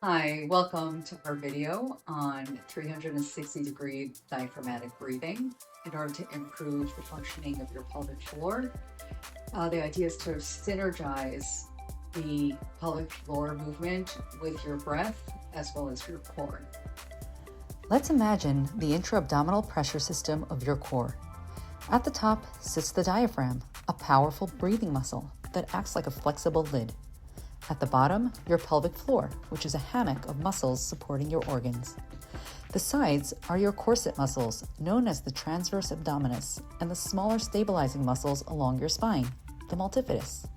Hi, welcome to our video on 360-degree diaphragmatic breathing in order to improve the functioning of your pelvic floor. The idea is to synergize the pelvic floor movement with your breath as well as your core. Let's imagine the intra-abdominal pressure system of your core. At the top sits the diaphragm, a powerful breathing muscle that acts like a flexible lid. At the bottom, your pelvic floor, which is a hammock of muscles supporting your organs. The sides are your corset muscles, known as the transverse abdominis, and the smaller stabilizing muscles along your spine, the multifidus.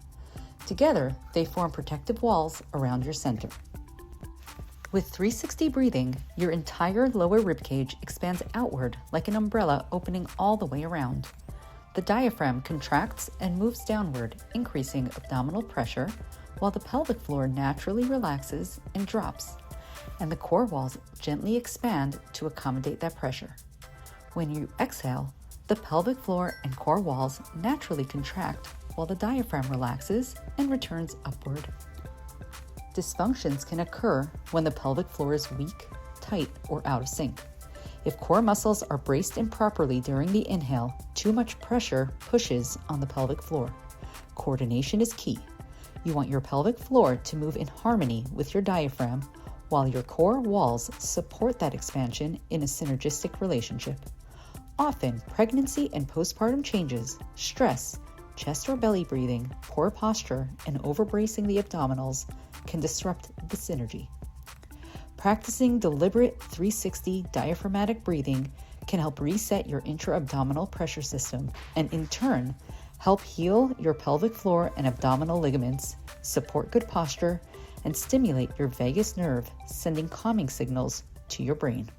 Together, they form protective walls around your center. With 360 breathing, your entire lower ribcage expands outward like an umbrella opening all the way around. The diaphragm contracts and moves downward, increasing abdominal pressure, while the pelvic floor naturally relaxes and drops, and the core walls gently expand to accommodate that pressure. When you exhale, the pelvic floor and core walls naturally contract while the diaphragm relaxes and returns upward. Dysfunctions can occur when the pelvic floor is weak, tight, or out of sync. If core muscles are braced improperly during the inhale, too much pressure pushes on the pelvic floor. Coordination is key. You want your pelvic floor to move in harmony with your diaphragm, while your core walls support that expansion in a synergistic relationship. Often, pregnancy and postpartum changes, stress, chest or belly breathing, poor posture, and overbracing the abdominals can disrupt the synergy. Practicing deliberate 360 diaphragmatic breathing can help reset your intra-abdominal pressure system and, in turn, help heal your pelvic floor and abdominal ligaments, support good posture, and stimulate your vagus nerve, sending calming signals to your brain.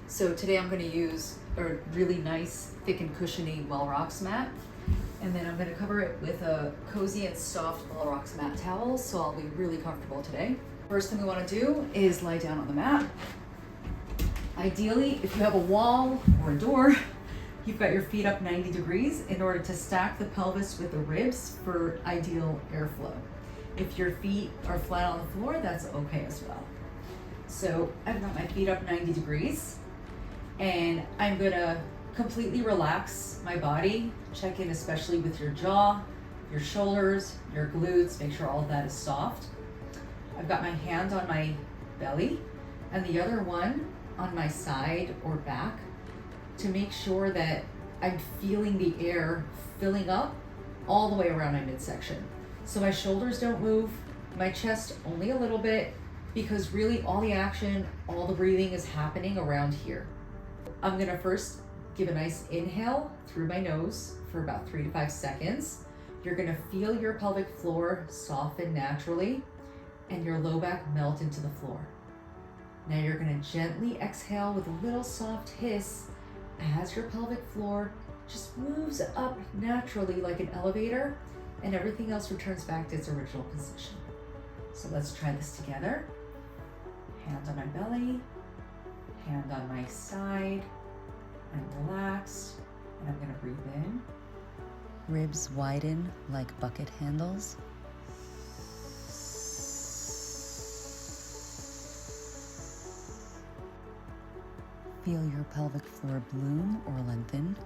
So today I'm going to use a really nice, thick and cushiony Wellrocks mat, and then I'm going to cover it with a cozy and soft Wellrocks mat towel, so I'll be really comfortable today. First thing we want to do is lie down on the mat. Ideally, if you have a wall or a door, you've got your feet up 90 degrees in order to stack the pelvis with the ribs for ideal airflow. If your feet are flat on the floor, that's okay as well. So I've got my feet up 90 degrees, and I'm gonna completely relax my body. Check in especially with your jaw, your shoulders, your glutes, make sure all of that is soft. I've got my hand on my belly and the other one on my side or back to make sure that I'm feeling the air filling up all the way around my midsection. So my shoulders don't move, my chest only a little bit, because really all the action, all the breathing is happening around here. I'm gonna first give a nice inhale through my nose for about 3 to 5 seconds. You're gonna feel your pelvic floor soften naturally and your low back melt into the floor. Now you're gonna gently exhale with a little soft hiss as your pelvic floor just moves up naturally like an elevator, and everything else returns back to its original position. So let's try this together. Hand on my belly, hand on my side. I'm relaxed, and I'm gonna breathe in. Ribs widen like bucket handles. Feel your pelvic floor bloom or lengthen.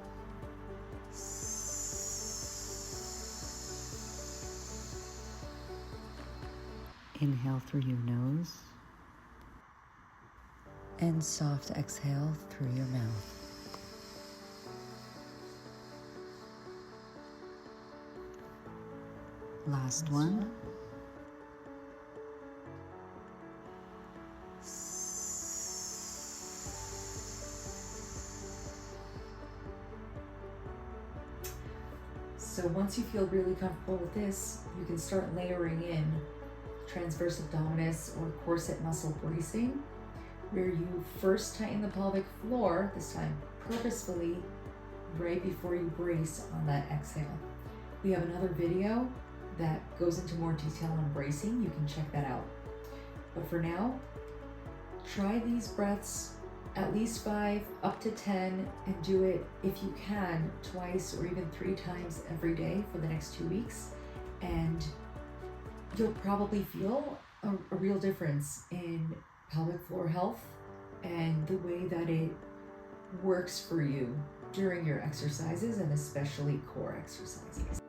Inhale through your nose and soft exhale through your mouth. Last one. So once you feel really comfortable with this, you can start layering in transverse abdominis or corset muscle bracing, where you first tighten the pelvic floor, this time purposefully, right before you brace on that exhale. We have another video that goes into more detail on bracing. You can check that out. But for now, try these breaths at least 5 up to 10, and do it if you can twice or even 3 times every day for the next 2 weeks, and you'll probably feel a real difference in pelvic floor health and the way that it works for you during your exercises, and especially core exercises.